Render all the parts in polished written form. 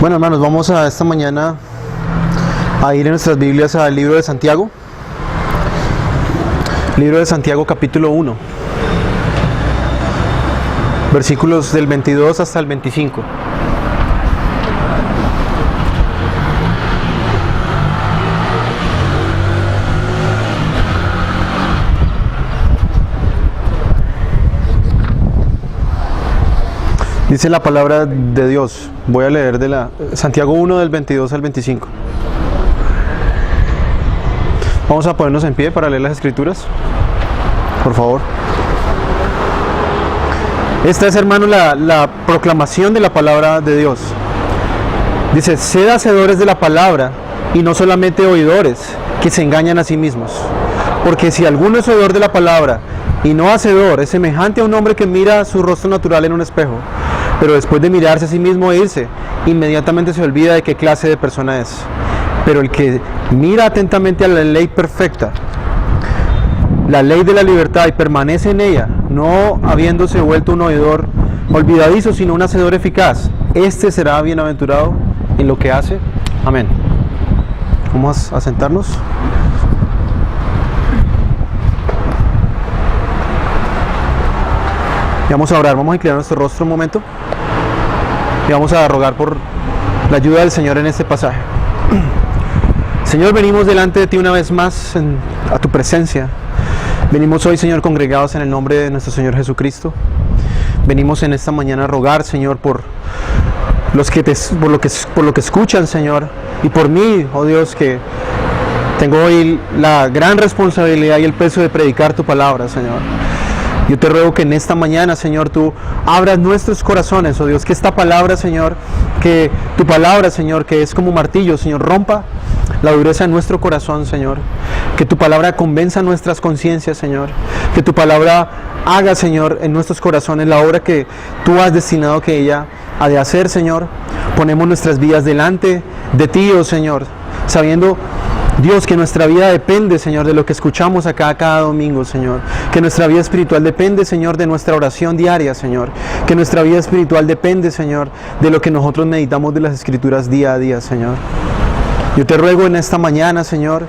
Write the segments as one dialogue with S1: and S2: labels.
S1: Bueno, hermanos, vamos a esta mañana a ir en nuestras Biblias al libro de Santiago. Libro de Santiago, capítulo 1. Versículos del 22 hasta el 25. Dice la palabra de Dios. Voy a leer de Santiago 1 del 22 al 25. Vamos a ponernos en pie para leer las escrituras, por favor. Esta es, hermano, la proclamación de la palabra de Dios. Dice: sed hacedores de la palabra y no solamente oidores, que se engañan a sí mismos. Porque si alguno es oidor de la palabra y no hacedor, es semejante a un hombre que mira su rostro natural en un espejo, pero después de mirarse a sí mismo e irse, inmediatamente se olvida de qué clase de persona es. Pero el que mira atentamente a la ley perfecta, la ley de la libertad, y permanece en ella, no habiéndose vuelto un oidor olvidadizo, sino un hacedor eficaz, este será bienaventurado en lo que hace. Amén. Vamos a sentarnos. Y vamos a orar, vamos a inclinar nuestro rostro un momento y vamos a rogar por la ayuda del Señor en este pasaje. Señor, venimos delante de ti una vez más a tu presencia. Venimos hoy, Señor, congregados en el nombre de nuestro Señor Jesucristo. Venimos en esta mañana a rogar, Señor, por lo que escuchan, Señor, y por mí, oh Dios, que tengo hoy la gran responsabilidad y el peso de predicar tu palabra, Señor. Yo te ruego que en esta mañana, Señor, tú abras nuestros corazones, oh Dios, que esta palabra, Señor, que tu palabra, Señor, que es como martillo, Señor, rompa la dureza en nuestro corazón, Señor. Que tu palabra convenza nuestras conciencias, Señor. Que tu palabra haga, Señor, en nuestros corazones la obra que tú has destinado que ella ha de hacer, Señor. Ponemos nuestras vidas delante de ti, oh Señor, sabiendo, Dios, que nuestra vida depende, Señor, de lo que escuchamos acá cada domingo, Señor. Que nuestra vida espiritual depende, Señor, de nuestra oración diaria, Señor. Que nuestra vida espiritual depende, Señor, de lo que nosotros meditamos de las Escrituras día a día, Señor. Yo te ruego en esta mañana, Señor,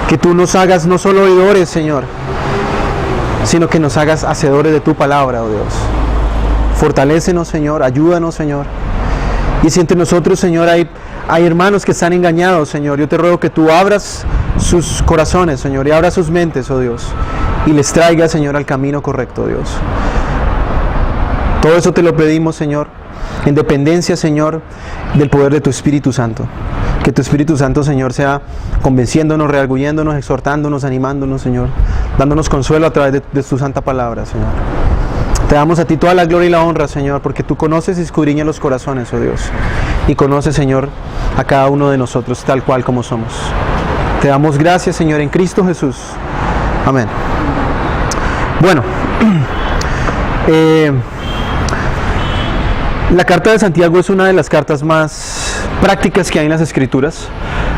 S1: que tú nos hagas no solo oidores, Señor, sino que nos hagas hacedores de tu palabra, oh Dios. Fortalécenos, Señor, ayúdanos, Señor. Y si entre nosotros, Señor, hay hermanos que están engañados, Señor, yo te ruego que tú abras sus corazones, Señor, y abras sus mentes, oh Dios, y les traigas, Señor, al camino correcto, Dios. Todo eso te lo pedimos, Señor, en dependencia, Señor, del poder de tu Espíritu Santo. Que tu Espíritu Santo, Señor, sea convenciéndonos, redarguyéndonos, exhortándonos, animándonos, Señor, dándonos consuelo a través de tu santa palabra, Señor. Te damos a ti toda la gloria y la honra, Señor, porque tú conoces y escudriñas los corazones, oh Dios, y conoces, Señor, a cada uno de nosotros tal cual como somos. Te damos gracias, Señor, en Cristo Jesús. Amén. Bueno, la carta de Santiago es una de las cartas más prácticas que hay en las Escrituras.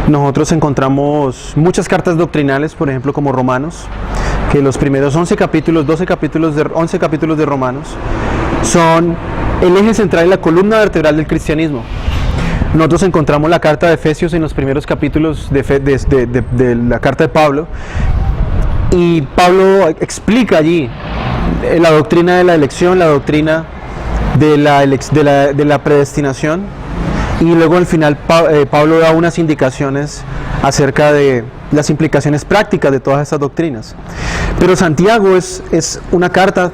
S1: Nosotros encontramos muchas cartas doctrinales, por ejemplo, como Romanos, que los primeros 11 capítulos de Romanos son el eje central y la columna vertebral del cristianismo. Nosotros encontramos la carta de Efesios en los primeros capítulos de la carta de Pablo, y Pablo explica allí la doctrina de la elección, la doctrina de la predestinación, y luego al final Pablo da unas indicaciones acerca de las implicaciones prácticas de todas estas doctrinas. Pero Santiago es una carta,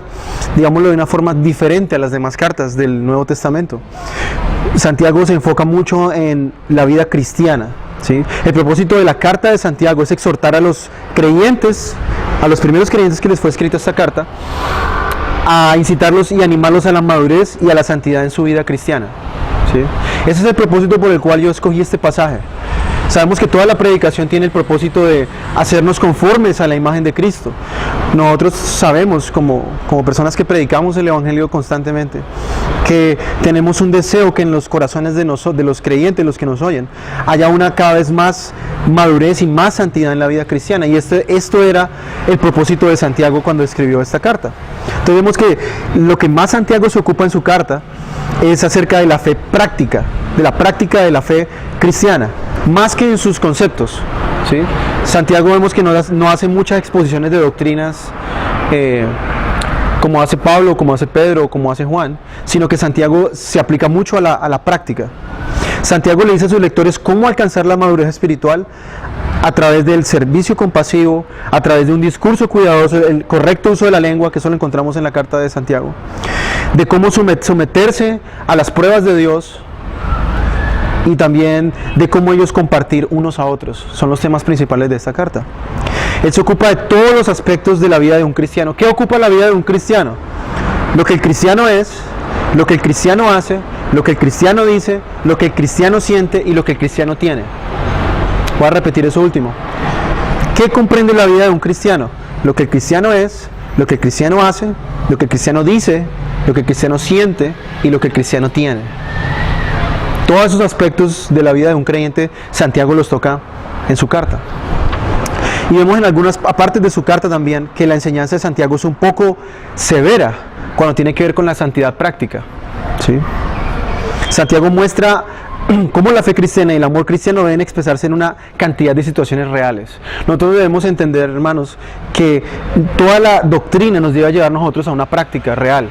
S1: digámoslo, de una forma diferente a las demás cartas del Nuevo Testamento. Santiago se enfoca mucho en la vida cristiana, ¿sí? El propósito de la carta de Santiago es exhortar a los creyentes, a los primeros creyentes que les fue escrita esta carta, a incitarlos y animarlos a la madurez y a la santidad en su vida cristiana, ¿sí? Ese es el propósito por el cual yo escogí este pasaje. Sabemos que toda la predicación tiene el propósito de hacernos conformes a la imagen de Cristo. Nosotros sabemos, como personas que predicamos el Evangelio constantemente, que tenemos un deseo que en los corazones de los creyentes, los que nos oyen, haya una cada vez más madurez y más santidad en la vida cristiana. Y esto era el propósito de Santiago cuando escribió esta carta. Entonces vemos que lo que más Santiago se ocupa en su carta es acerca de la fe práctica, de la práctica de la fe cristiana, más que en sus conceptos, ¿sí? Santiago vemos que no hace muchas exposiciones de doctrinas como hace Pablo, como hace Pedro, como hace Juan, sino que Santiago se aplica mucho a la práctica. Santiago le dice a sus lectores cómo alcanzar la madurez espiritual a través del servicio compasivo, a través de un discurso cuidadoso, el correcto uso de la lengua, que eso lo encontramos en la carta de Santiago, de cómo someterse a las pruebas de Dios y también de cómo ellos compartir unos a otros. Son los temas principales de esta carta. Él se ocupa de todos los aspectos de la vida de un cristiano. ¿Qué ocupa la vida de un cristiano? Lo que el cristiano es, lo que el cristiano hace, lo que el cristiano dice, lo que el cristiano siente y lo que el cristiano tiene. Voy a repetir eso último. ¿Qué comprende la vida de un cristiano? Lo que el cristiano es, lo que el cristiano hace, lo que el cristiano dice, lo que el cristiano siente y lo que el cristiano tiene. Todos esos aspectos de la vida de un creyente, Santiago los toca en su carta. Y vemos en algunas partes de su carta también que la enseñanza de Santiago es un poco severa cuando tiene que ver con la santidad práctica, ¿sí? Santiago muestra cómo la fe cristiana y el amor cristiano deben expresarse en una cantidad de situaciones reales. Nosotros debemos entender, hermanos, que toda la doctrina nos debe llevar nosotros a una práctica real,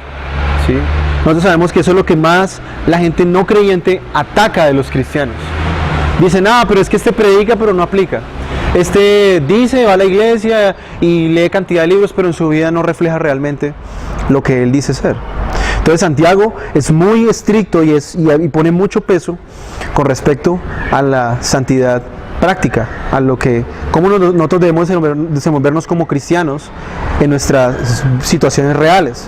S1: ¿sí? Nosotros sabemos que eso es lo que más la gente no creyente ataca de los cristianos. Dicen, pero es que este predica pero no aplica. Este dice, va a la iglesia y lee cantidad de libros, pero en su vida no refleja realmente lo que él dice ser. Entonces Santiago es muy estricto y pone mucho peso con respecto a la santidad práctica, a cómo nosotros debemos desenvolvernos como cristianos en nuestras situaciones reales.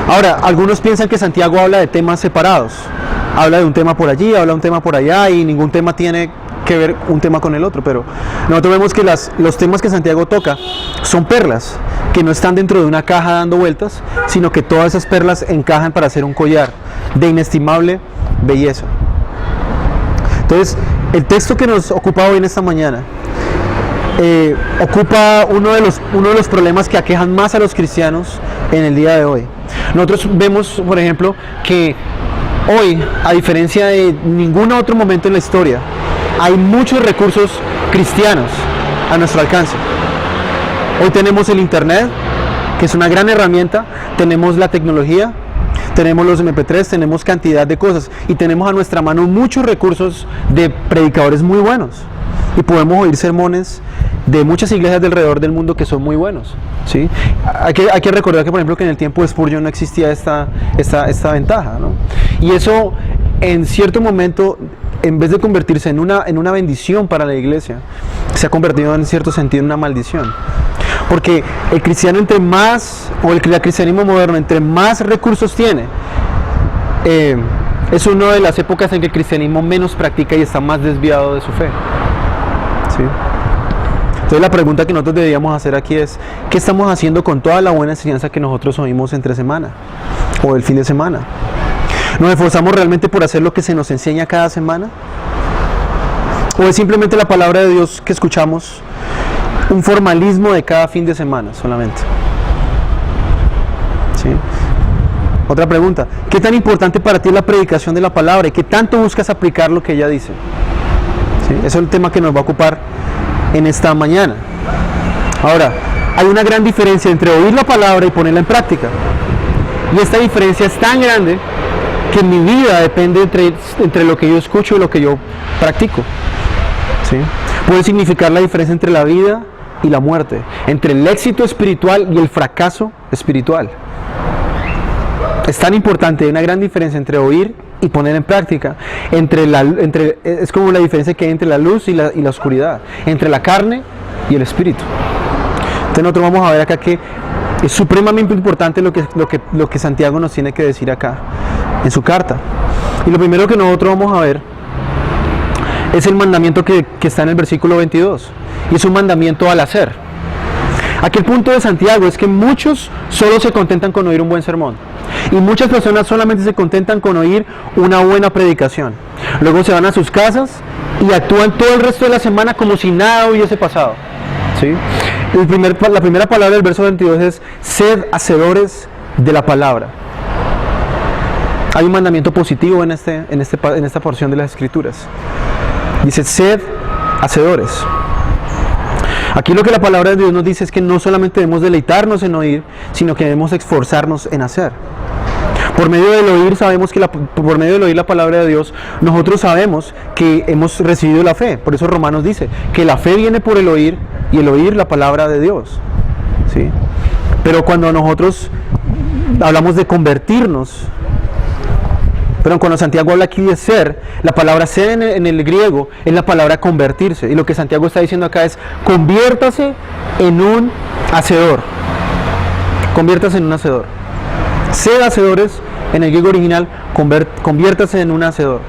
S1: Ahora, algunos piensan que Santiago habla de temas separados. Habla de un tema por allí, habla de un tema por allá y ningún tema tiene que ver un tema con el otro, pero nosotros vemos que los temas que Santiago toca son perlas que no están dentro de una caja dando vueltas, sino que todas esas perlas encajan para hacer un collar de inestimable belleza. Entonces, el texto que nos ocupa hoy en esta mañana ocupa uno de los problemas que aquejan más a los cristianos en el día de hoy. Nosotros vemos, por ejemplo, que hoy, a diferencia de ningún otro momento en la historia, hay muchos recursos cristianos a nuestro alcance. Hoy tenemos el internet, que es una gran herramienta, tenemos la tecnología, tenemos los MP3, tenemos cantidad de cosas y tenemos a nuestra mano muchos recursos de predicadores muy buenos y podemos oír sermones de muchas iglesias de alrededor del mundo que son muy buenos, ¿sí? Hay que recordar que, por ejemplo, que en el tiempo de Spurgeon no existía esta ventaja, ¿no? Y eso, en cierto momento, en vez de convertirse en una bendición para la iglesia, se ha convertido en cierto sentido en una maldición. Porque el cristiano el cristianismo moderno, entre más recursos tiene, es una de las épocas en que el cristianismo menos practica y está más desviado de su fe, ¿sí? Entonces la pregunta que nosotros deberíamos hacer aquí es, ¿qué estamos haciendo con toda la buena enseñanza que nosotros oímos entre semana o el fin de semana? ¿Nos esforzamos realmente por hacer lo que se nos enseña cada semana? ¿O es simplemente la palabra de Dios que escuchamos, un formalismo de cada fin de semana solamente? ¿Sí? Otra pregunta, ¿qué tan importante para ti es la predicación de la palabra y qué tanto buscas aplicar lo que ella dice? ¿Sí? Eso es el tema que nos va a ocupar en esta mañana. Ahora, hay una gran diferencia entre oír la palabra y ponerla en práctica. Y esta diferencia es tan grande que mi vida depende entre lo que yo escucho y lo que yo practico, ¿sí? Puede significar la diferencia entre la vida y la muerte, entre el éxito espiritual y el fracaso espiritual. Es tan importante, hay una gran diferencia entre oír y poner en práctica, es como la diferencia que hay entre la luz y la oscuridad, entre la carne y el espíritu. Entonces nosotros vamos a ver acá que es supremamente importante lo que Santiago nos tiene que decir acá en su carta. Y lo primero que nosotros vamos a ver es el mandamiento que está en el versículo 22, y es un mandamiento al hacer. Aquí el punto de Santiago es que muchos solo se contentan con oír un buen sermón. Y muchas personas solamente se contentan con oír una buena predicación. Luego se van a sus casas y actúan todo el resto de la semana como si nada hubiese pasado. ¿Sí? La primera palabra del verso 22 es: sed hacedores de la palabra. Hay un mandamiento positivo en esta porción de las Escrituras. Dice: sed hacedores. Aquí lo que la palabra de Dios nos dice es que no solamente debemos deleitarnos en oír, sino que debemos esforzarnos en hacer. Por medio del oír sabemos que por medio del oír la palabra de Dios, nosotros sabemos que hemos recibido la fe. Por eso Romanos dice que la fe viene por el oír y el oír la palabra de Dios. ¿Sí? Pero cuando nosotros hablamos de convertirnos, pero cuando Santiago habla aquí de ser, la palabra ser en el griego es la palabra convertirse. Y lo que Santiago está diciendo acá es: conviértase en un hacedor. Conviértase en un hacedor. Sed hacedores, en el griego original, conviértase en un hacedor.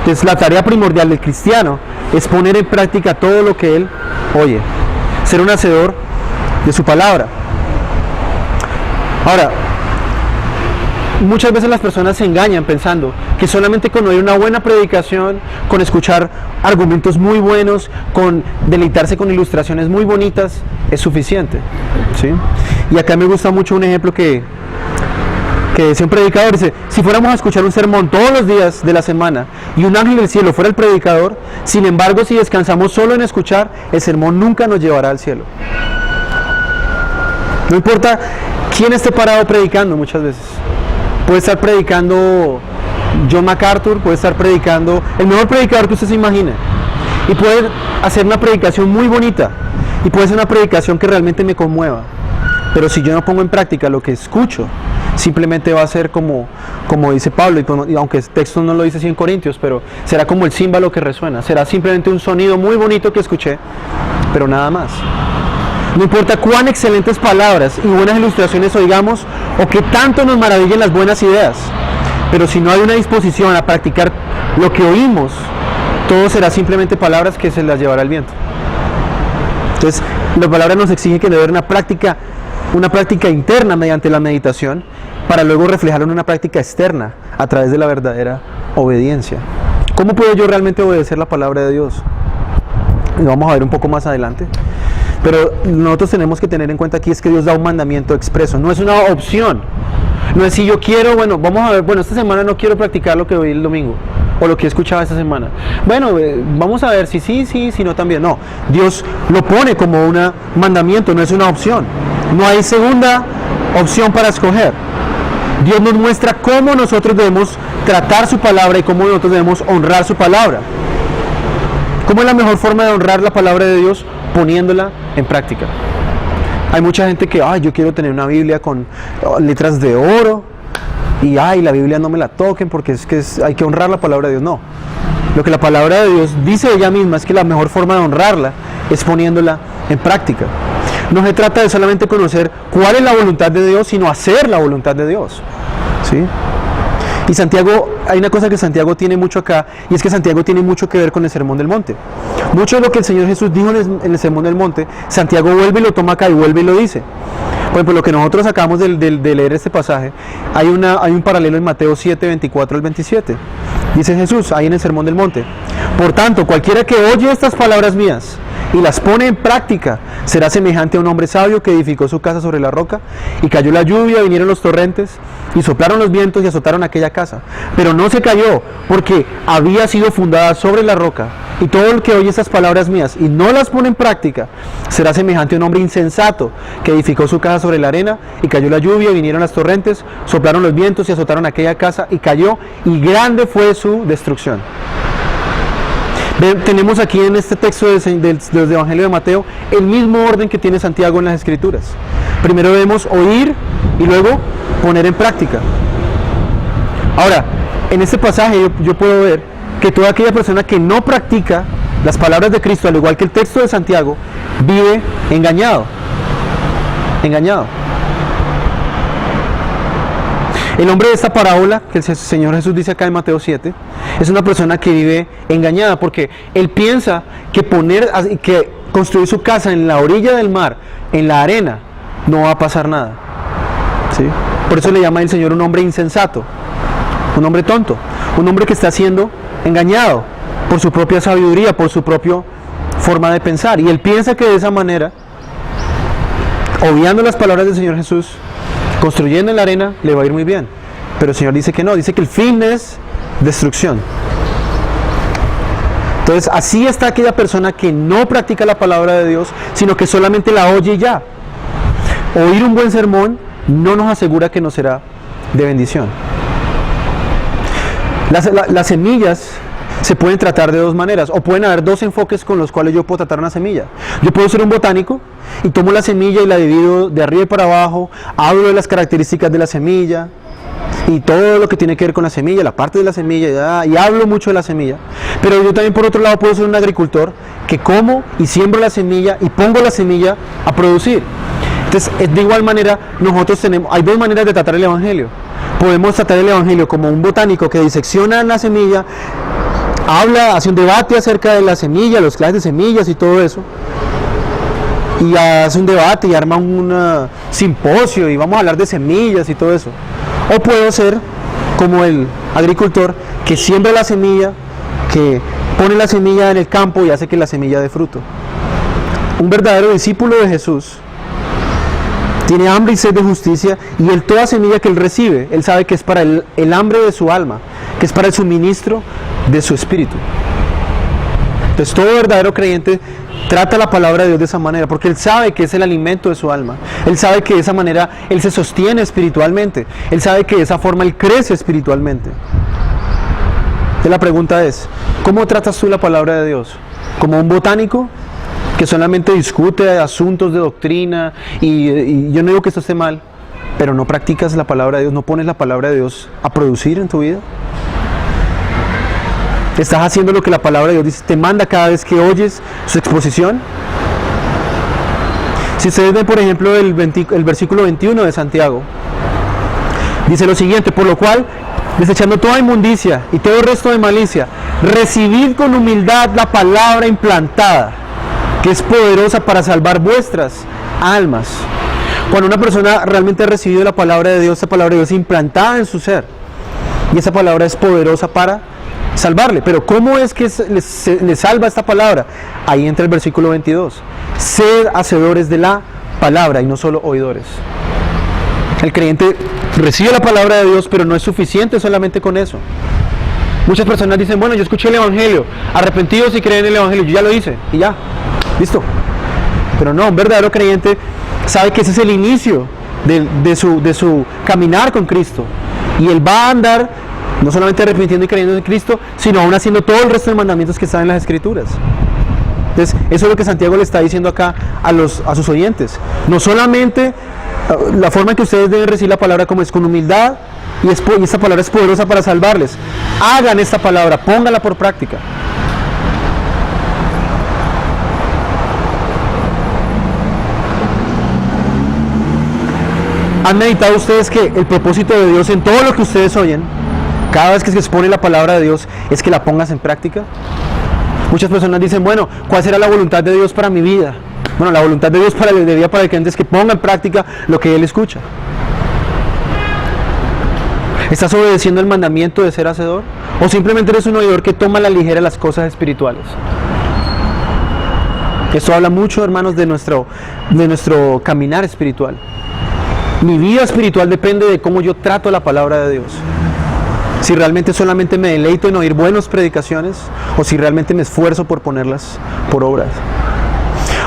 S1: Entonces la tarea primordial del cristiano es poner en práctica todo lo que él oye. Ser un hacedor de su palabra. Ahora, muchas veces las personas se engañan pensando que solamente con oír una buena predicación, con escuchar argumentos muy buenos, con deleitarse con ilustraciones muy bonitas, es suficiente. ¿Sí? Y acá me gusta mucho un ejemplo que decía un predicador. Dice: si fuéramos a escuchar un sermón todos los días de la semana y un ángel del cielo fuera el predicador, sin embargo, si descansamos solo en escuchar, el sermón nunca nos llevará al cielo. No importa quién esté parado predicando muchas veces. Puede estar predicando John MacArthur, puede estar predicando el mejor predicador que usted se imagine, y puede hacer una predicación muy bonita, y puede ser una predicación que realmente me conmueva, pero si yo no pongo en práctica lo que escucho, simplemente va a ser como dice Pablo, y aunque el texto no lo dice así en Corintios, pero será como el címbalo que resuena, será simplemente un sonido muy bonito que escuché, pero nada más. No importa cuán excelentes palabras y buenas ilustraciones oigamos, o que tanto nos maravillen las buenas ideas, pero si no hay una disposición a practicar lo que oímos, todo será simplemente palabras que se las llevará el viento. Entonces, la palabra nos exige que debe haber una práctica interna mediante la meditación, para luego reflejarlo en una práctica externa a través de la verdadera obediencia. ¿Cómo puedo yo realmente obedecer la palabra de Dios? Lo vamos a ver un poco más adelante. Pero nosotros tenemos que tener en cuenta aquí es que Dios da un mandamiento expreso, no es una opción. No es si yo quiero, vamos a ver, esta semana no quiero practicar lo que oí el domingo, o lo que he escuchado esta semana. Vamos a ver si sí, si no también. No, Dios lo pone como un mandamiento, no es una opción. No hay segunda opción para escoger. Dios nos muestra cómo nosotros debemos tratar su palabra y cómo nosotros debemos honrar su palabra. ¿Cómo es la mejor forma de honrar la palabra de Dios? Poniéndola en práctica. Hay mucha gente que, yo quiero tener una Biblia con letras de oro y la Biblia no me la toquen porque hay que honrar la palabra de Dios. No, lo que la palabra de Dios dice ella misma es que la mejor forma de honrarla es poniéndola en práctica. No se trata de solamente conocer cuál es la voluntad de Dios, sino hacer la voluntad de Dios. ¿Sí? Y Santiago, hay una cosa que Santiago tiene mucho acá, y es que Santiago tiene mucho que ver con el Sermón del Monte. Mucho de lo que el Señor Jesús dijo en el Sermón del Monte, Santiago vuelve y lo toma acá y vuelve y lo dice. Por ejemplo, lo que nosotros acabamos de leer este pasaje, hay un paralelo en Mateo 7, 24 al 27. Dice Jesús, ahí en el Sermón del Monte: por tanto, cualquiera que oye estas palabras mías y las pone en práctica, será semejante a un hombre sabio que edificó su casa sobre la roca, y cayó la lluvia, vinieron los torrentes, y soplaron los vientos y azotaron aquella casa. Pero no se cayó, porque había sido fundada sobre la roca. Y todo el que oye estas palabras mías y no las pone en práctica, será semejante a un hombre insensato que edificó su casa sobre la arena, y cayó la lluvia, vinieron las torrentes, soplaron los vientos y azotaron aquella casa, y cayó, y grande fue su destrucción. Tenemos aquí en este texto del Evangelio de Mateo el mismo orden que tiene Santiago en las Escrituras. Primero debemos oír y luego poner en práctica. Ahora, en este pasaje yo puedo ver que toda aquella persona que no practica las palabras de Cristo, al igual que el texto de Santiago, vive engañado. El hombre de esta parábola, que el Señor Jesús dice acá en Mateo 7, es una persona que vive engañada, porque él piensa que construir su casa en la orilla del mar, en la arena, no va a pasar nada. ¿Sí? Por eso le llama el Señor un hombre insensato, un hombre tonto, un hombre que está siendo engañado por su propia sabiduría, por su propia forma de pensar. Y él piensa que de esa manera, obviando las palabras del Señor Jesús, construyendo en la arena, le va a ir muy bien. Pero el Señor dice que no, dice que el fin es destrucción. Entonces así está aquella persona que no practica la palabra de Dios, sino que solamente la oye y ya. Oír un buen sermón no nos asegura que nos será de bendición. Las semillas se pueden tratar de dos maneras, o pueden haber dos enfoques con los cuales yo puedo tratar una semilla. Yo puedo ser un botánico y tomo la semilla y la divido de arriba y para abajo, hablo de las características de la semilla y todo lo que tiene que ver con la semilla, la parte de la semilla, y hablo mucho de la semilla. Pero yo también por otro lado puedo ser un agricultor que como y siembro la semilla y pongo la semilla a producir. Entonces, de igual manera, hay dos maneras de tratar el Evangelio. Podemos tratar el Evangelio como un botánico que disecciona la semilla, hace un debate acerca de la semilla, los clases de semillas y todo eso, y hace un debate y arma un simposio y vamos a hablar de semillas y todo eso. O puedo ser como el agricultor que siembra la semilla, que pone la semilla en el campo y hace que la semilla dé fruto. Un verdadero discípulo de Jesús tiene hambre y sed de justicia, y toda semilla que él recibe, él sabe que es para el hambre de su alma, que es para el suministro de su espíritu. Entonces todo verdadero creyente trata la palabra de Dios de esa manera, porque él sabe que es el alimento de su alma. Él sabe que de esa manera él se sostiene espiritualmente. Él sabe que de esa forma él crece espiritualmente. Entonces la pregunta es, ¿cómo tratas tú la palabra de Dios? ¿Como un botánico que solamente discute asuntos de doctrina y yo no digo que esto esté mal, pero no practicas la palabra de Dios, no pones la palabra de Dios a producir en tu vida? ¿Estás haciendo lo que la palabra de Dios dice, te manda cada vez que oyes su exposición? Si ustedes ven, por ejemplo, el versículo 21 de Santiago, dice lo siguiente: por lo cual, desechando toda inmundicia y todo el resto de malicia, recibid con humildad la palabra implantada, que es poderosa para salvar vuestras almas. Cuando una persona realmente ha recibido la palabra de Dios, esa palabra de Dios es implantada en su ser, y esa palabra es poderosa para salvarle. Pero ¿cómo es que le salva esta palabra? Ahí entra el versículo 22. Sed hacedores de la palabra y no solo oidores. El creyente recibe la palabra de Dios, pero no es suficiente solamente con eso. Muchas personas dicen, bueno, yo escuché el Evangelio, arrepentidos y creen en el Evangelio, yo ya lo hice, y ya, listo. Pero no, un verdadero creyente sabe que ese es el inicio de su caminar con Cristo, y él va a andar no solamente arrepintiendo y creyendo en Cristo, sino aún haciendo todo el resto de mandamientos que están en las Escrituras. Entonces, eso es lo que Santiago le está diciendo acá a sus oyentes. No solamente la forma en que ustedes deben recibir la palabra como es con humildad, y esta palabra es poderosa para salvarles. Hagan esta palabra, pónganla por práctica. ¿Han meditado ustedes que el propósito de Dios en todo lo que ustedes oyen, cada vez que se expone la palabra de Dios, es que la pongas en práctica? Muchas personas dicen, bueno, ¿cuál será la voluntad de Dios para mi vida? Bueno, la voluntad de Dios de vida para el creyente es que ponga en práctica lo que él escucha. ¿Estás obedeciendo el mandamiento de ser hacedor? ¿O simplemente eres un oidor que toma a la ligera las cosas espirituales? Esto habla mucho, hermanos, de nuestro caminar espiritual. Mi vida espiritual depende de cómo yo trato la palabra de Dios. Si realmente solamente me deleito en oír buenas predicaciones, o si realmente me esfuerzo por ponerlas por obras.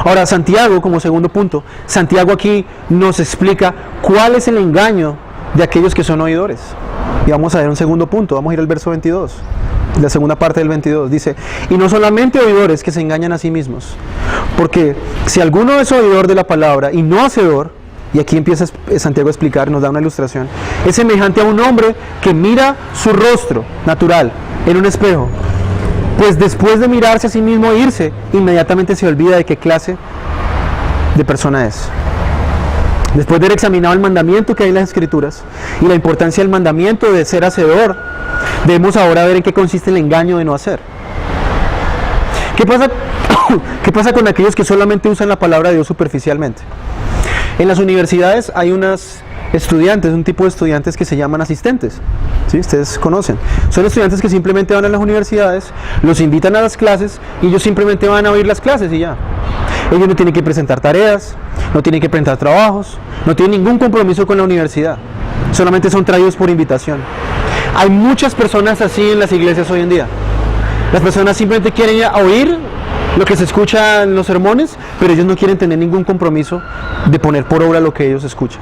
S1: Ahora, Santiago, como segundo punto, Santiago aquí nos explica cuál es el engaño de aquellos que son oidores. Y vamos a ver un segundo punto, vamos a ir al verso 22, la segunda parte del 22, dice, y no solamente oidores que se engañan a sí mismos, porque si alguno es oidor de la palabra y no hacedor, y aquí empieza Santiago a explicar, nos da una ilustración, es semejante a un hombre que mira su rostro natural en un espejo, pues después de mirarse a sí mismo e irse, inmediatamente se olvida de qué clase de persona es. Después de haber examinado el mandamiento que hay en las Escrituras y la importancia del mandamiento de ser hacedor, debemos ahora ver en qué consiste el engaño de no hacer. ¿Qué pasa con aquellos que solamente usan la palabra de Dios superficialmente? En las universidades hay unas estudiantes, un tipo de estudiantes que se llaman asistentes. ¿Sí? Ustedes conocen. Son estudiantes que simplemente van a las universidades, los invitan a las clases y ellos simplemente van a oír las clases y ya. Ellos no tienen que presentar tareas, no tienen que presentar trabajos, no tienen ningún compromiso con la universidad. Solamente son traídos por invitación. Hay muchas personas así en las iglesias hoy en día. Las personas simplemente quieren ir a oír lo que se escucha en los sermones, pero ellos no quieren tener ningún compromiso de poner por obra lo que ellos escuchan.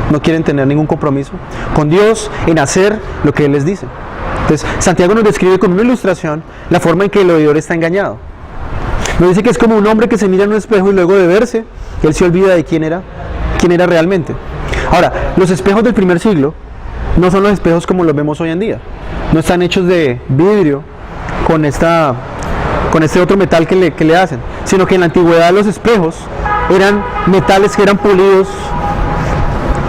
S1: No quieren tener ningún compromiso con Dios en hacer lo que Él les dice. Entonces, Santiago nos describe con una ilustración la forma en que el oidor está engañado. Nos dice que es como un hombre que se mira en un espejo y luego de verse, él se olvida de quién era realmente. Ahora, los espejos del primer siglo no son los espejos como los vemos hoy en día. No están hechos de vidrio con este otro metal que le hacen, sino que en la antigüedad los espejos eran metales que eran pulidos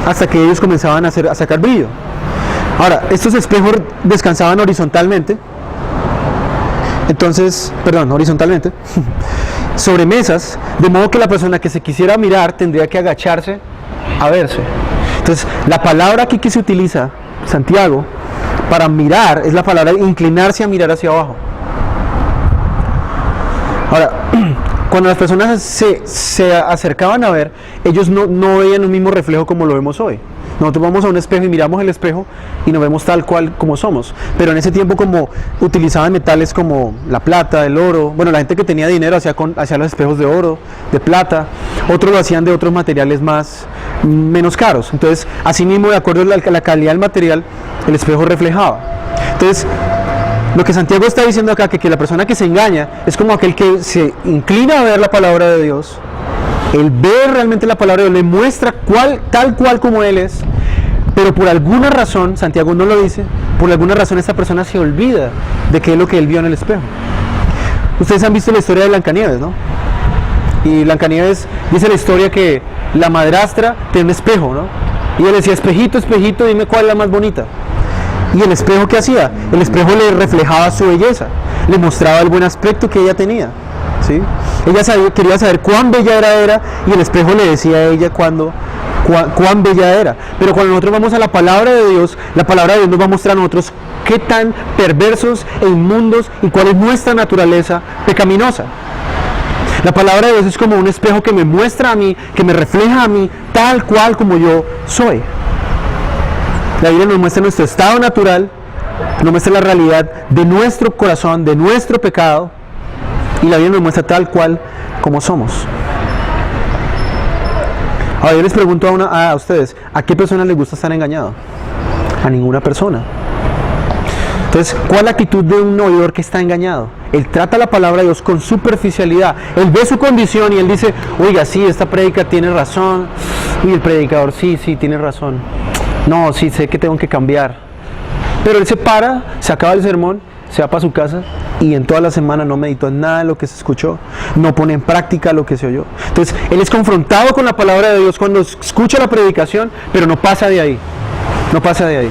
S1: hasta que ellos comenzaban a sacar brillo. Ahora, estos espejos descansaban horizontalmente, horizontalmente, sobre mesas, de modo que la persona que se quisiera mirar tendría que agacharse a verse. Entonces, la palabra aquí que se utiliza, Santiago, para mirar, es la palabra inclinarse a mirar hacia abajo. Ahora, cuando las personas se acercaban a ver, ellos no veían un mismo reflejo como lo vemos hoy. Nosotros vamos a un espejo y miramos el espejo y nos vemos tal cual como somos. Pero en ese tiempo, como utilizaban metales como la plata, el oro, bueno, la gente que tenía dinero hacía los espejos de oro, de plata, otros lo hacían de otros materiales menos caros. Entonces, así mismo, de acuerdo a la calidad del material, el espejo reflejaba. Entonces, lo que Santiago está diciendo acá, que la persona que se engaña es como aquel que se inclina a ver la palabra de Dios. Él ve realmente la palabra de Dios, le muestra tal cual como Él es, pero por alguna razón, Santiago no lo dice, por alguna razón esta persona se olvida de qué es lo que él vio en el espejo. Ustedes han visto la historia de Blancanieves, ¿no? Y Blancanieves dice la historia que la madrastra tiene un espejo, ¿no? Y él decía, espejito, espejito, dime cuál es la más bonita. ¿Y el espejo qué hacía? El espejo le reflejaba su belleza, le mostraba el buen aspecto que ella tenía, ¿sí? Ella quería saber cuán bella era y el espejo le decía a ella cuán bella era. Pero cuando nosotros vamos a la palabra de Dios, la palabra de Dios nos va a mostrar a nosotros qué tan perversos e inmundos y cuál es nuestra naturaleza pecaminosa. La palabra de Dios es como un espejo que me muestra a mí, que me refleja a mí tal cual como yo soy. La Biblia nos muestra nuestro estado natural, nos muestra la realidad de nuestro corazón, de nuestro pecado, y la Biblia nos muestra tal cual como somos. Ahora yo les pregunto a ustedes, ¿a qué persona les gusta estar engañado? A ninguna persona. Entonces, ¿cuál es la actitud de un oidor que está engañado? Él trata la palabra de Dios con superficialidad. Él ve su condición y él dice, oiga, sí, esta prédica tiene razón. Y el predicador, sí, tiene razón. No, sí, sé que tengo que cambiar. Pero él se para, se acaba el sermón, se va para su casa y en toda la semana no meditó en nada de lo que se escuchó, no pone en práctica lo que se oyó. Entonces, él es confrontado con la palabra de Dios cuando escucha la predicación, pero no pasa de ahí. No pasa de ahí.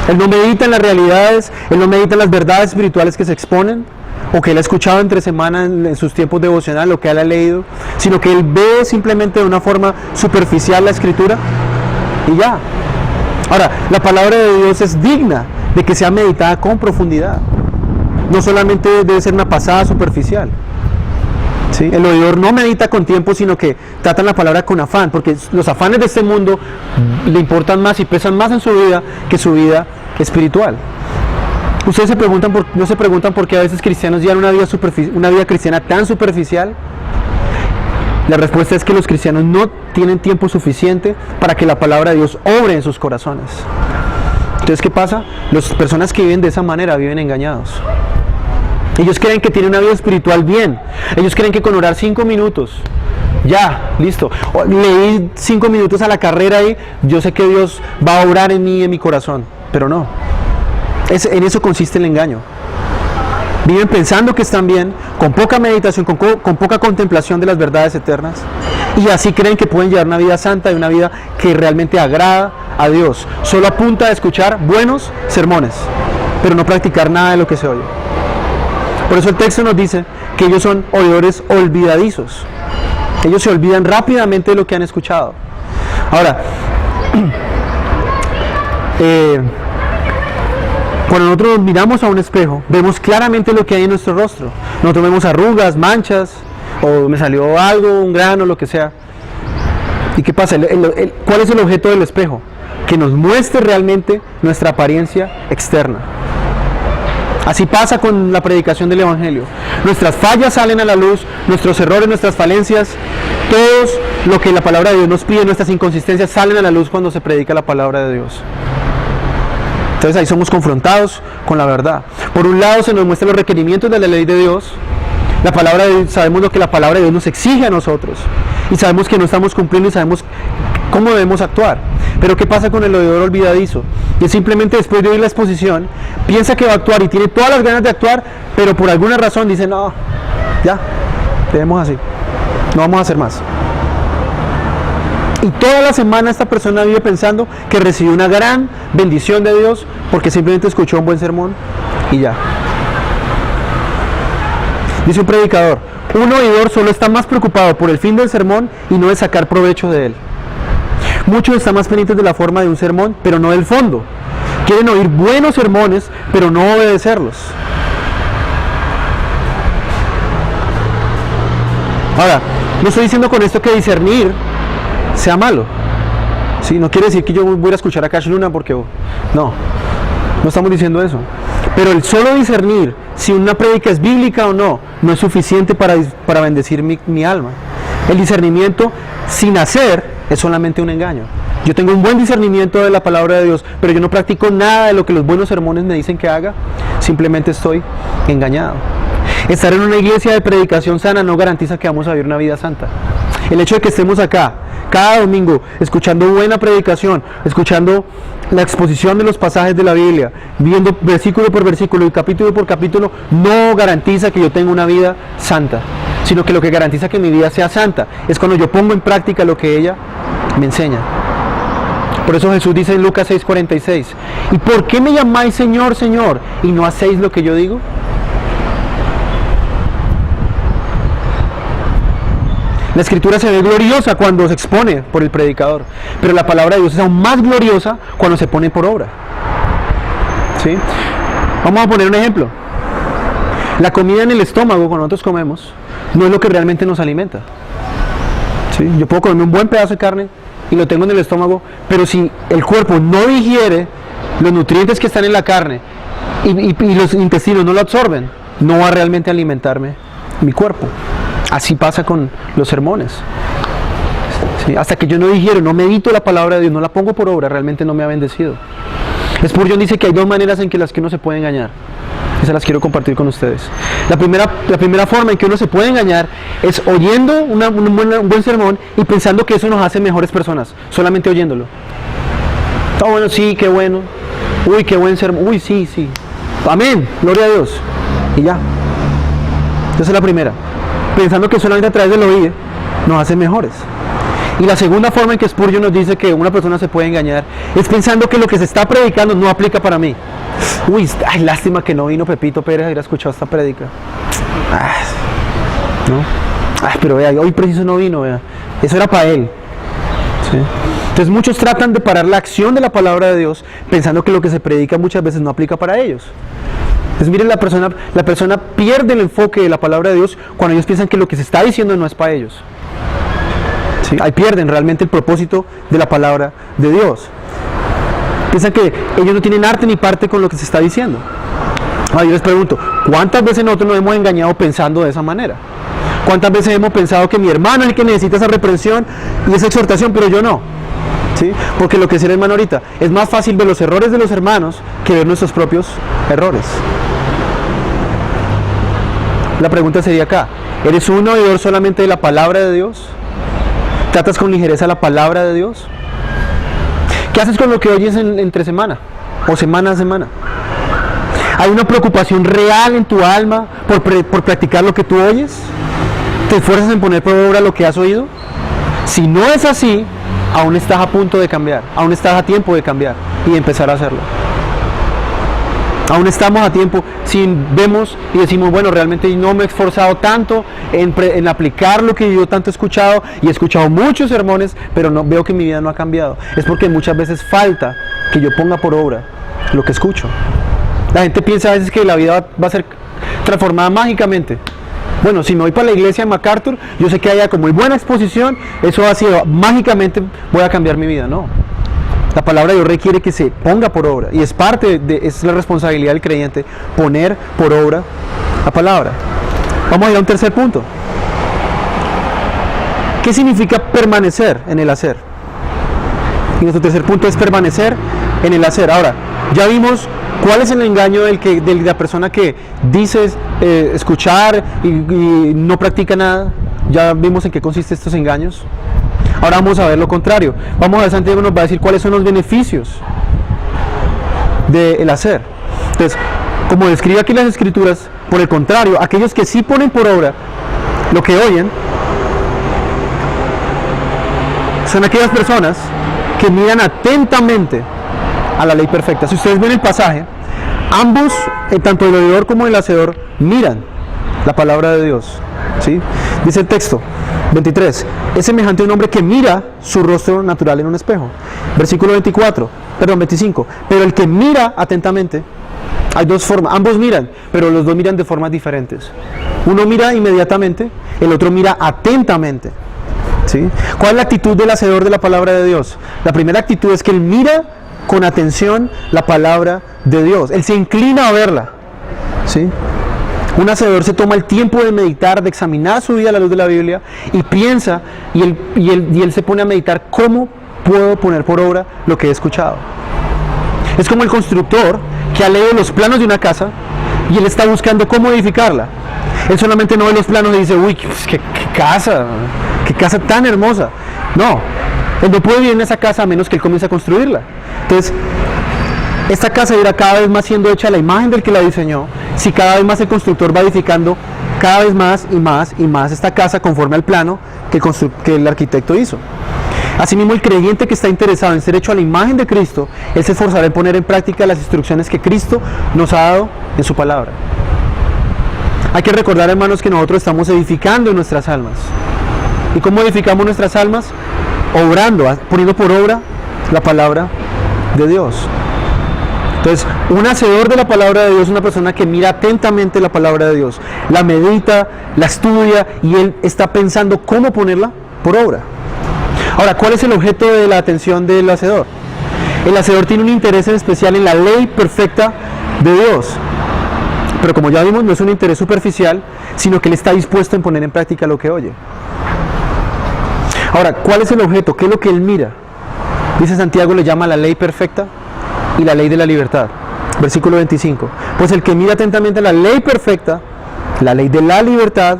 S1: Él no medita en las realidades, él no medita en las verdades espirituales que se exponen, o que él ha escuchado entre semana en sus tiempos devocionales, lo que él ha leído, sino que él ve simplemente de una forma superficial la escritura y ya. Ahora, la palabra de Dios es digna de que sea meditada con profundidad. No solamente debe ser una pasada superficial. ¿Sí? El oidor no medita con tiempo, sino que tratan la palabra con afán, porque los afanes de este mundo le importan más y pesan más en su vida que su vida espiritual. Ustedes no se preguntan por qué a veces cristianos llevan una vida cristiana tan superficial. La respuesta es que los cristianos no tienen tiempo suficiente para que la palabra de Dios obre en sus corazones. Entonces, ¿qué pasa? Las personas que viven de esa manera viven engañados. Ellos creen que tienen una vida espiritual bien. Ellos creen que con orar 5 minutos, ya, listo. Leí 5 minutos a la carrera y yo sé que Dios va a obrar en mí y en mi corazón. Pero no. En eso consiste el engaño. Viven pensando que están bien, con poca meditación, con poca contemplación de las verdades eternas, y así creen que pueden llevar una vida santa y una vida que realmente agrada a Dios. Solo apunta a escuchar buenos sermones, pero no practicar nada de lo que se oye. Por eso el texto nos dice que ellos son oidores olvidadizos. Ellos se olvidan rápidamente de lo que han escuchado. Ahora, Cuando nosotros nos miramos a un espejo, vemos claramente lo que hay en nuestro rostro. Nosotros vemos arrugas, manchas, o me salió algo, un grano, lo que sea. ¿Y qué pasa? ¿Cuál es el objeto del espejo? Que nos muestre realmente nuestra apariencia externa. Así pasa con la predicación del Evangelio. Nuestras fallas salen a la luz, nuestros errores, nuestras falencias, todo lo que la palabra de Dios nos pide, nuestras inconsistencias salen a la luz cuando se predica la palabra de Dios. Entonces ahí somos confrontados con la verdad. Por un lado se nos muestran los requerimientos de la ley de Dios. La palabra de Dios, sabemos lo que la palabra de Dios nos exige a nosotros. Y sabemos que no estamos cumpliendo y sabemos cómo debemos actuar. Pero ¿qué pasa con el oidor olvidadizo? Que simplemente después de oír la exposición, piensa que va a actuar y tiene todas las ganas de actuar, pero por alguna razón dice, no, ya, debemos así. No vamos a hacer más. Y toda la semana esta persona vive pensando que recibió una gran bendición de Dios porque simplemente escuchó un buen sermón y ya. Dice un predicador, un oidor solo está más preocupado por el fin del sermón y no de sacar provecho de él. Muchos están más pendientes de la forma de un sermón, pero no del fondo. Quieren oír buenos sermones, pero no obedecerlos. Ahora, no estoy diciendo con esto que discernir sea malo. ¿Sí? No quiere decir que yo voy a escuchar a Cash Luna porque... No estamos diciendo eso. Pero el solo discernir si una prédica es bíblica o no, no es suficiente para bendecir mi alma. El discernimiento sin hacer es solamente un engaño. Yo tengo un buen discernimiento de la palabra de Dios, pero yo no practico nada de lo que los buenos sermones me dicen que haga, simplemente estoy engañado. Estar en una iglesia de predicación sana no garantiza que vamos a vivir una vida santa. El hecho de que estemos acá cada domingo escuchando buena predicación, escuchando la exposición de los pasajes de la Biblia, viendo versículo por versículo y capítulo por capítulo, no garantiza que yo tenga una vida santa, sino que lo que garantiza que mi vida sea santa es cuando yo pongo en práctica lo que ella me enseña. Por eso Jesús dice en Lucas 6:46, ¿y por qué me llamáis Señor, Señor, y no hacéis lo que yo digo? La escritura se ve gloriosa cuando se expone por el predicador, pero la palabra de Dios es aún más gloriosa cuando se pone por obra. ¿Sí? Vamos a poner un ejemplo. La comida en el estómago, cuando nosotros comemos, no es lo que realmente nos alimenta. ¿Sí? Yo puedo comerme un buen pedazo de carne y lo tengo en el estómago, pero si el cuerpo no digiere los nutrientes que están en la carne y los intestinos no lo absorben, no va a realmente alimentarme mi cuerpo. Así pasa con los sermones. ¿Sí? Hasta que yo no digiero, no medito la palabra de Dios, no la pongo por obra, realmente no me ha bendecido. Spurgeon dice que hay dos maneras en que las que uno se puede engañar. Esas las quiero compartir con ustedes. La primera forma en que uno se puede engañar es oyendo un buen sermón y pensando que eso nos hace mejores personas, solamente oyéndolo. Está bueno, sí, qué bueno. Uy, qué buen sermón. Uy, sí, sí. Amén, gloria a Dios. Y ya. Esa es la primera. Pensando que solamente a través del oír nos hace mejores. Y la segunda forma en que Spurgeon nos dice que una persona se puede engañar es pensando que lo que se está predicando no aplica para mí. Uy, ay, lástima que no vino Pepito Pérez a ir a escuchar esta prédica. ¿No? Pero vea, hoy preciso no vino, vea. Eso era para él. ¿Sí? Entonces muchos tratan de parar la acción de la palabra de Dios pensando que lo que se predica muchas veces no aplica para ellos. Entonces miren, la persona pierde el enfoque de la palabra de Dios cuando ellos piensan que lo que se está diciendo no es para ellos. ¿Sí? Ahí pierden realmente el propósito de la palabra de Dios. Piensan que ellos no tienen arte ni parte con lo que se está diciendo. Ahora yo les pregunto, ¿cuántas veces nosotros nos hemos engañado pensando de esa manera? ¿Cuántas veces hemos pensado que mi hermano es el que necesita esa reprensión y esa exhortación, pero yo no? ¿Sí? Porque lo que decía el hermano ahorita, es más fácil ver los errores de los hermanos que ver nuestros propios errores. La pregunta sería acá, ¿eres un oidor solamente de la palabra de Dios? ¿Tratas con ligereza la palabra de Dios? ¿Qué haces con lo que oyes entre semana o semana a semana? ¿Hay una preocupación real en tu alma por practicar lo que tú oyes? ¿Te esfuerzas en poner por obra lo que has oído? Si no es así, aún estás a punto de cambiar, aún estás a tiempo de cambiar y de empezar a hacerlo. Aún estamos a tiempo. Si vemos y decimos, bueno, realmente no me he esforzado tanto en aplicar lo que yo tanto he escuchado, y he escuchado muchos sermones, pero no veo que mi vida no ha cambiado, es porque muchas veces falta que yo ponga por obra lo que escucho. La gente piensa a veces que la vida va a ser transformada mágicamente. Bueno, si me voy para la iglesia de MacArthur, yo sé que haya como muy buena exposición, eso ha sido mágicamente voy a cambiar mi vida. No. La palabra de Dios requiere que se ponga por obra, y es es la responsabilidad del creyente poner por obra la palabra. Vamos a ir a un tercer punto. ¿Qué significa permanecer en el hacer? Y nuestro tercer punto es permanecer en el hacer. Ahora, ya vimos cuál es el engaño de la persona que dice escuchar y no practica nada. Ya vimos en qué consisten estos engaños. Ahora vamos a ver lo contrario. Vamos a ver, Santiago nos va a decir cuáles son los beneficios del hacer. Entonces, como describe aquí las Escrituras, por el contrario, aquellos que sí ponen por obra lo que oyen, son aquellas personas que miran atentamente a la ley perfecta. Si ustedes ven el pasaje, ambos, tanto el oidor como el hacedor, miran la palabra de Dios, ¿sí? Dice el texto 23, es semejante a un hombre que mira su rostro natural en un espejo. Versículo 25, pero el que mira atentamente, hay dos formas, ambos miran, pero los dos miran de formas diferentes. Uno mira inmediatamente, el otro mira atentamente, ¿sí? ¿Cuál es la actitud del hacedor de la palabra de Dios? La primera actitud es que él mira con atención la palabra de Dios, él se inclina a verla, ¿sí? Un hacedor se toma el tiempo de meditar, de examinar su vida a la luz de la Biblia, y piensa, y él se pone a meditar cómo puedo poner por obra lo que he escuchado. Es como el constructor que ha leído los planos de una casa y él está buscando cómo edificarla. Él solamente no ve los planos y dice, uy, qué casa tan hermosa. No, él no puede vivir en esa casa a menos que él comience a construirla. Entonces, esta casa irá cada vez más siendo hecha a la imagen del que la diseñó, si cada vez más el constructor va edificando cada vez más y más y más esta casa conforme al plano que el arquitecto hizo. Asimismo, el creyente que está interesado en ser hecho a la imagen de Cristo, él se esforzará en poner en práctica las instrucciones que Cristo nos ha dado en su palabra. Hay que recordar, hermanos, que nosotros estamos edificando nuestras almas. ¿Y cómo edificamos nuestras almas? Obrando, poniendo por obra la palabra de Dios. Entonces, un hacedor de la palabra de Dios es una persona que mira atentamente la palabra de Dios, la medita, la estudia, y él está pensando cómo ponerla por obra. Ahora, ¿cuál es el objeto de la atención del hacedor? El hacedor tiene un interés en especial en la ley perfecta de Dios. Pero como ya vimos, no es un interés superficial, sino que él está dispuesto en poner en práctica lo que oye. Ahora, ¿cuál es el objeto? ¿Qué es lo que él mira? Dice Santiago, le llama la ley perfecta y la ley de la libertad. Versículo 25. Pues el que mira atentamente la ley perfecta, la ley de la libertad,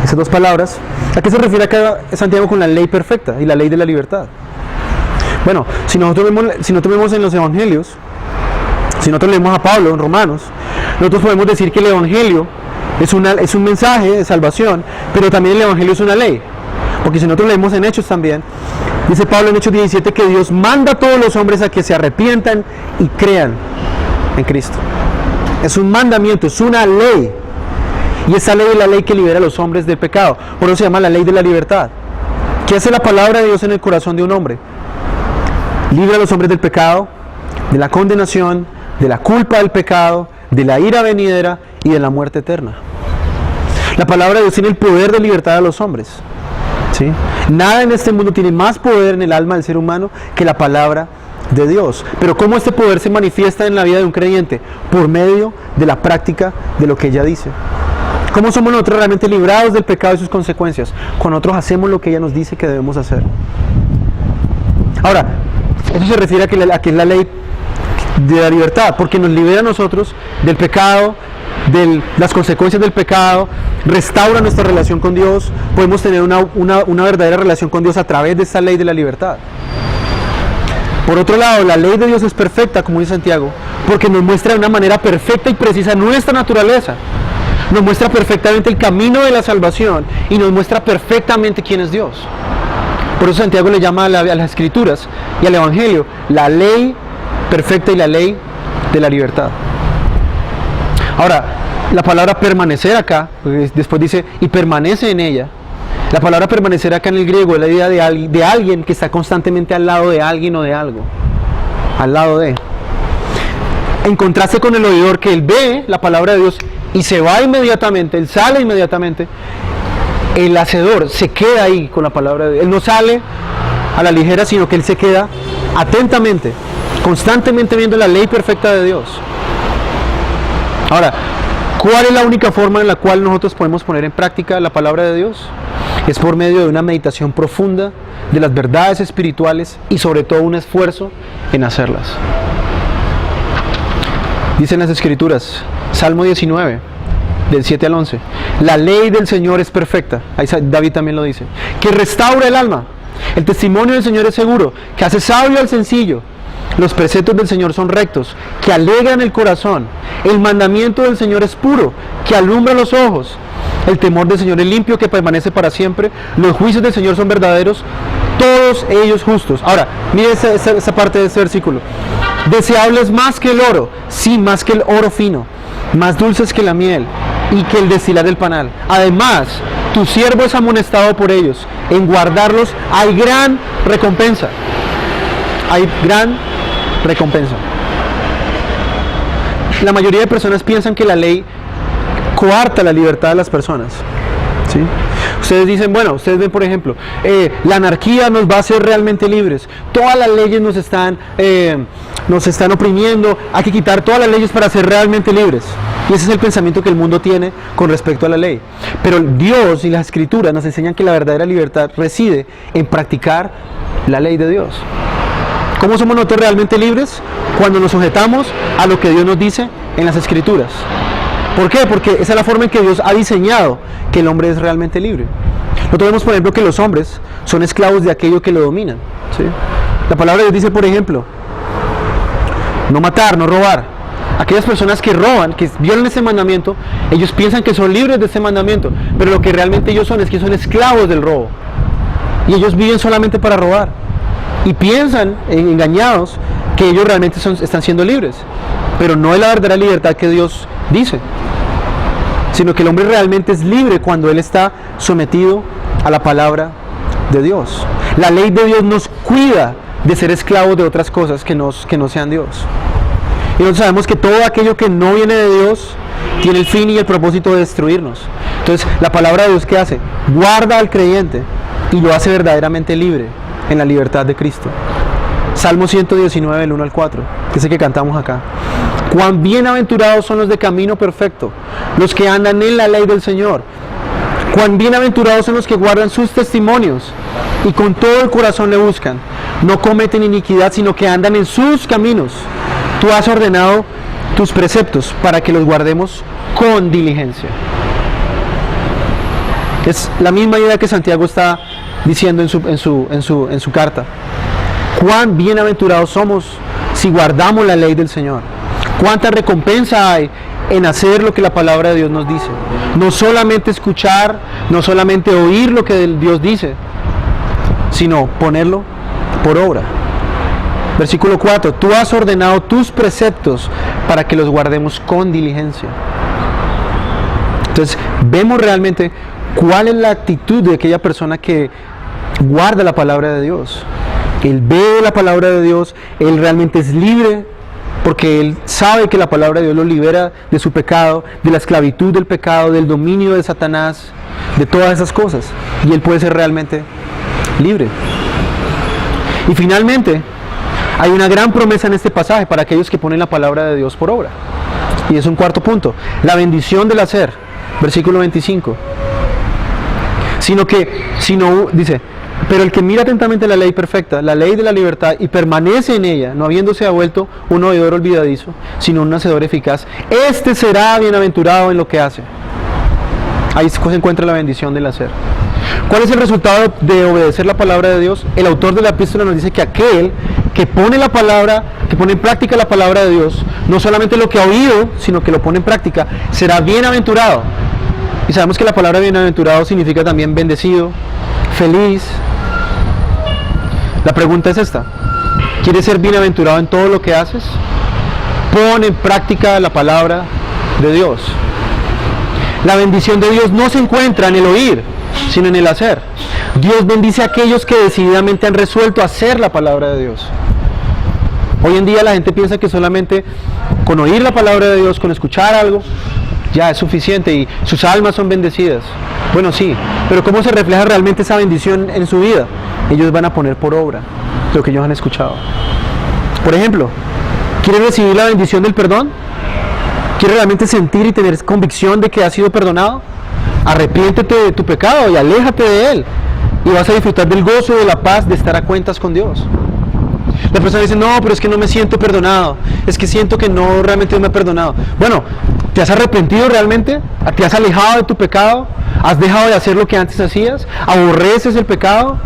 S1: esas dos palabras, ¿a qué se refiere acá Santiago con la ley perfecta y la ley de la libertad? Bueno, si nosotros vemos en los evangelios, si nosotros leemos a Pablo en Romanos, nosotros podemos decir que el evangelio es un mensaje de salvación, pero también el evangelio es una ley. Porque si nosotros leemos en Hechos también, dice Pablo en Hechos 17 que Dios manda a todos los hombres a que se arrepientan y crean en Cristo. Es un mandamiento, es una ley. Y esa ley es la ley que libera a los hombres del pecado. Por eso se llama la ley de la libertad. ¿Qué hace la palabra de Dios en el corazón de un hombre? Libra a los hombres del pecado, de la condenación, de la culpa del pecado, de la ira venidera y de la muerte eterna. La palabra de Dios tiene el poder de libertad a los hombres, ¿sí? Nada en este mundo tiene más poder en el alma del ser humano que la palabra de Dios. Pero ¿cómo este poder se manifiesta en la vida de un creyente? Por medio de la práctica de lo que ella dice. ¿Cómo somos nosotros realmente librados del pecado y sus consecuencias? Cuando nosotros hacemos lo que ella nos dice que debemos hacer. Ahora, eso se refiere a que es la ley de la libertad, porque nos libera a nosotros del pecado, de las consecuencias del pecado, restaura nuestra relación con Dios. Podemos tener una verdadera relación con Dios a través de esta ley de la libertad. Por otro lado, la ley de Dios es perfecta, como dice Santiago, porque nos muestra de una manera perfecta y precisa nuestra naturaleza. Nos muestra perfectamente el camino de la salvación y nos muestra perfectamente quién es Dios. Por eso Santiago le llama a las Escrituras y al Evangelio la ley perfecta y la ley de la libertad. Ahora, la palabra permanecer acá, después dice, y permanece en ella. La palabra permanecer acá en el griego es la idea de alguien que está constantemente al lado de alguien o de algo. Al lado de. En contraste con el oidor, que él ve la palabra de Dios y se va inmediatamente, él sale inmediatamente. El hacedor se queda ahí con la palabra de Dios. Él no sale a la ligera, sino que él se queda atentamente, constantemente viendo la ley perfecta de Dios. Ahora, ¿cuál es la única forma en la cual nosotros podemos poner en práctica la palabra de Dios? Es por medio de una meditación profunda de las verdades espirituales y sobre todo un esfuerzo en hacerlas. Dicen las Escrituras, Salmo 19, del 7 al 11, la ley del Señor es perfecta, ahí David también lo dice, que restaura el alma. El testimonio del Señor es seguro, que hace sabio al sencillo. Los preceptos del Señor son rectos, que alegran el corazón. El mandamiento del Señor es puro, que alumbra los ojos. El temor del Señor es limpio, que permanece para siempre. Los juicios del Señor son verdaderos, todos ellos justos. Ahora, mire esa parte de ese versículo. Deseables más que el oro, sí, más que el oro fino, más dulces que la miel y que el destilar del panal. Además, tu siervo es amonestado por ellos. En guardarlos hay gran recompensa. Hay gran recompensa. La mayoría de personas piensan que la ley coarta la libertad de las personas, ¿sí? Ustedes dicen, bueno, ustedes ven por ejemplo, la anarquía nos va a hacer realmente libres, todas las leyes nos están oprimiendo, hay que quitar todas las leyes para ser realmente libres. Y ese es el pensamiento que el mundo tiene con respecto a la ley. Pero Dios y las Escrituras nos enseñan que la verdadera libertad reside en practicar la ley de Dios. ¿Cómo somos nosotros realmente libres? Cuando nos sujetamos a lo que Dios nos dice en las Escrituras. ¿Por qué? Porque esa es la forma en que Dios ha diseñado que el hombre es realmente libre. Nosotros vemos, por ejemplo, que los hombres son esclavos de aquello que lo dominan, ¿sí? La palabra de Dios dice, por ejemplo, no matar, no robar. Aquellas personas que roban, que violan ese mandamiento, ellos piensan que son libres de ese mandamiento, pero lo que realmente ellos son es que son esclavos del robo. Y ellos viven solamente para robar. Y piensan, engañados, que ellos realmente están siendo libres. Pero no es la verdadera libertad que Dios dice, sino que el hombre realmente es libre cuando él está sometido a la palabra de Dios. La ley de Dios nos cuida de ser esclavos de otras cosas que no sean Dios. Y nosotros sabemos que todo aquello que no viene de Dios tiene el fin y el propósito de destruirnos. Entonces, la palabra de Dios, ¿qué hace? Guarda al creyente y lo hace verdaderamente libre en la libertad de Cristo. Salmo 119, del 1 al 4, que es el que cantamos acá. Cuán bienaventurados son los de camino perfecto, los que andan en la ley del Señor. Cuán bienaventurados son los que guardan sus testimonios y con todo el corazón le buscan. No cometen iniquidad, sino que andan en sus caminos. Tú has ordenado tus preceptos para que los guardemos con diligencia. Es la misma idea que Santiago está diciendo en su carta. Cuán bienaventurados somos si guardamos la ley del Señor. Cuánta recompensa hay en hacer lo que la palabra de Dios nos dice. No solamente escuchar, no solamente oír lo que Dios dice, sino ponerlo por obra. Versículo 4, tú has ordenado tus preceptos para que los guardemos con diligencia. Entonces, vemos realmente cuál es la actitud de aquella persona que guarda la palabra de Dios. Él ve la palabra de Dios, él realmente es libre, porque él sabe que la palabra de Dios lo libera de su pecado, de la esclavitud del pecado, del dominio de Satanás, de todas esas cosas. Y él puede ser realmente libre. Y finalmente, hay una gran promesa en este pasaje para aquellos que ponen la palabra de Dios por obra. Y es un cuarto punto, la bendición del hacer. Versículo 25. Dice, pero el que mira atentamente la ley perfecta, la ley de la libertad, y permanece en ella, no habiéndose vuelto un oidor olvidadizo, sino un hacedor eficaz, este será bienaventurado en lo que hace. Ahí se encuentra la bendición del hacer. ¿Cuál es el resultado de obedecer la palabra de Dios? El autor de la epístola nos dice que aquel que pone la palabra, que pone en práctica la palabra de Dios, no solamente lo que ha oído, sino que lo pone en práctica, será bienaventurado. Y sabemos que la palabra bienaventurado significa también bendecido, feliz. La pregunta es esta: ¿quieres ser bienaventurado en todo lo que haces? pon en práctica la palabra de Dios. La bendición de Dios no se encuentra en el oír, sino en el hacer. Dios bendice a aquellos que decididamente han resuelto hacer la palabra de Dios. Hoy en día la gente piensa que solamente con oír la palabra de Dios, con escuchar algo, ya es suficiente y sus almas son bendecidas. Bueno, sí, pero ¿cómo se refleja realmente esa bendición en su vida? Ellos van a poner por obra lo que ellos han escuchado. Por ejemplo, ¿quieres recibir la bendición del perdón? ¿Quieres realmente sentir y tener convicción de que has sido perdonado? Arrepiéntete de tu pecado y aléjate de él. Y vas a disfrutar del gozo y de la paz de estar a cuentas con Dios. La persona dice, no, pero es que no me siento perdonado. Es que siento que no, realmente no me he perdonado. Bueno, ¿te has arrepentido realmente? ¿Te has alejado de tu pecado? ¿Has dejado de hacer lo que antes hacías? ¿Aborreces el pecado?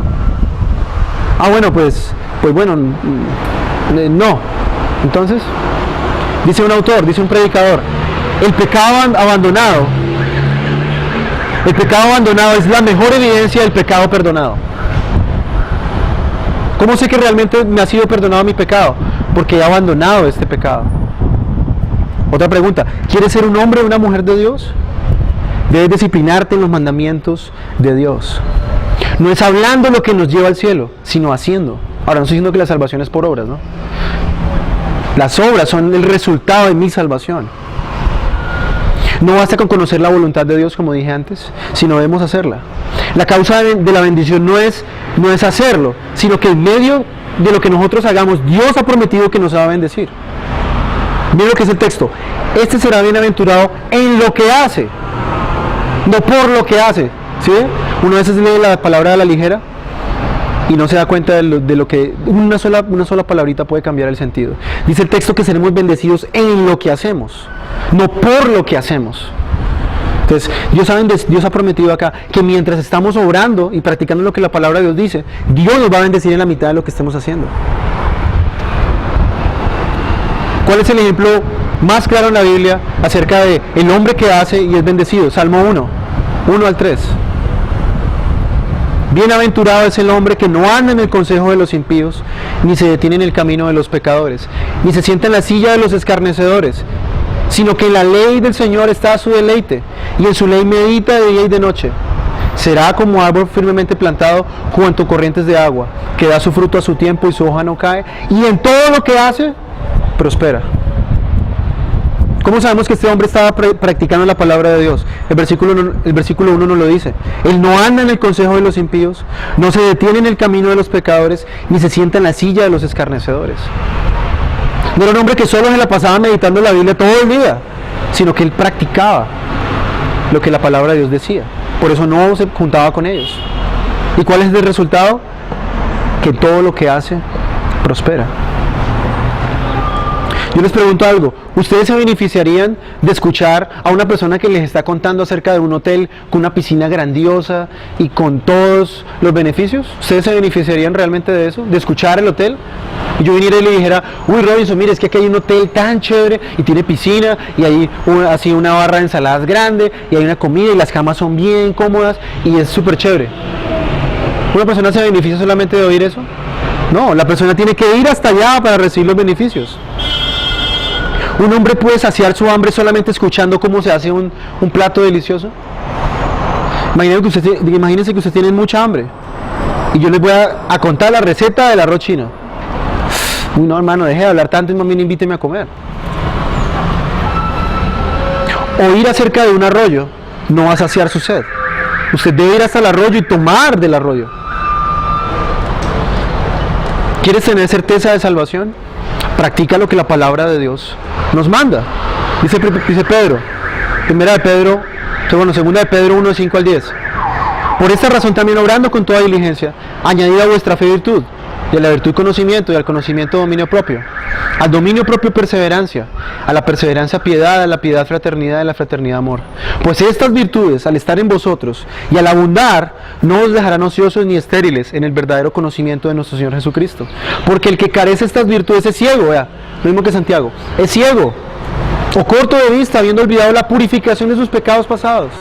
S1: Bueno, pues bueno, no. Entonces, dice un autor, dice un predicador, el pecado abandonado es la mejor evidencia del pecado perdonado. ¿Cómo sé que realmente me ha sido perdonado mi pecado? Porque he abandonado este pecado. Otra pregunta, ¿quieres ser un hombre o una mujer de Dios? Debes disciplinarte en los mandamientos de Dios. No es hablando lo que nos lleva al cielo, sino haciendo. Ahora, no estoy diciendo que la salvación es por obras, ¿no? Las obras son el resultado de mi salvación. No basta con conocer la voluntad de Dios, como dije antes, sino debemos hacerla. La causa de la bendición no es hacerlo, sino que en medio de lo que nosotros hagamos, Dios ha prometido que nos va a bendecir. Miren lo que es el texto. Este será bienaventurado en lo que hace, no por lo que hace. ¿Sí? Uno a veces lee la palabra a la ligera y no se da cuenta de lo que una sola palabrita puede cambiar el sentido. Dice el texto que seremos bendecidos en lo que hacemos, no por lo que hacemos. Entonces, Dios ha prometido acá que mientras estamos obrando y practicando lo que la palabra de Dios dice, Dios nos va a bendecir en la mitad de lo que estemos haciendo. ¿Cuál es el ejemplo más claro en la Biblia acerca de el hombre que hace y es bendecido? Salmo 1 al 3. Bienaventurado es el hombre que no anda en el consejo de los impíos, ni se detiene en el camino de los pecadores, ni se sienta en la silla de los escarnecedores, sino que en la ley del Señor está su deleite, y en su ley medita de día y de noche. Será como árbol firmemente plantado junto a corrientes de agua, que da su fruto a su tiempo y su hoja no cae, y en todo lo que hace, prospera. ¿Cómo sabemos que este hombre estaba practicando la palabra de Dios? El versículo 1 nos lo dice. Él no anda en el consejo de los impíos, no se detiene en el camino de los pecadores, ni se sienta en la silla de los escarnecedores. No era un hombre que solo se la pasaba meditando la Biblia todo el día, sino que él practicaba lo que la palabra de Dios decía. Por eso no se juntaba con ellos. ¿Y cuál es el resultado? Que todo lo que hace prospera. Yo les pregunto algo, ¿ustedes se beneficiarían de escuchar a una persona que les está contando acerca de un hotel con una piscina grandiosa y con todos los beneficios? ¿Ustedes se beneficiarían realmente de eso? ¿De escuchar el hotel? Y yo viniera y le dijera, uy Robinson, mire, es que aquí hay un hotel tan chévere y tiene piscina y hay así una barra de ensaladas grande y hay una comida y las camas son bien cómodas y es súper chévere. ¿Una persona se beneficia solamente de oír eso? No, la persona tiene que ir hasta allá para recibir los beneficios. ¿Un hombre puede saciar su hambre solamente escuchando cómo se hace un plato delicioso? Imagínense que ustedes tienen mucha hambre y yo les voy a contar la receta del arroz chino. Uy, no, hermano, deje de hablar tanto y mami, invíteme a comer. Oír acerca de un arroyo no va a saciar su sed. Usted debe ir hasta el arroyo y tomar del arroyo. ¿Quieres tener certeza de salvación? Practica lo que la palabra de Dios nos manda. Dice Pedro, segunda de Pedro 1, 5 al 10. Por esta razón también obrando con toda diligencia, añadid a vuestra fe virtud, y a la virtud conocimiento, y al conocimiento dominio propio, al dominio propio perseverancia, a la perseverancia piedad, a la piedad fraternidad, a la fraternidad amor. Pues estas virtudes, al estar en vosotros y al abundar, no os dejarán ociosos ni estériles en el verdadero conocimiento de nuestro Señor Jesucristo. Porque el que carece de estas virtudes es ciego, lo mismo que Santiago, es ciego o corto de vista, habiendo olvidado la purificación de sus pecados pasados.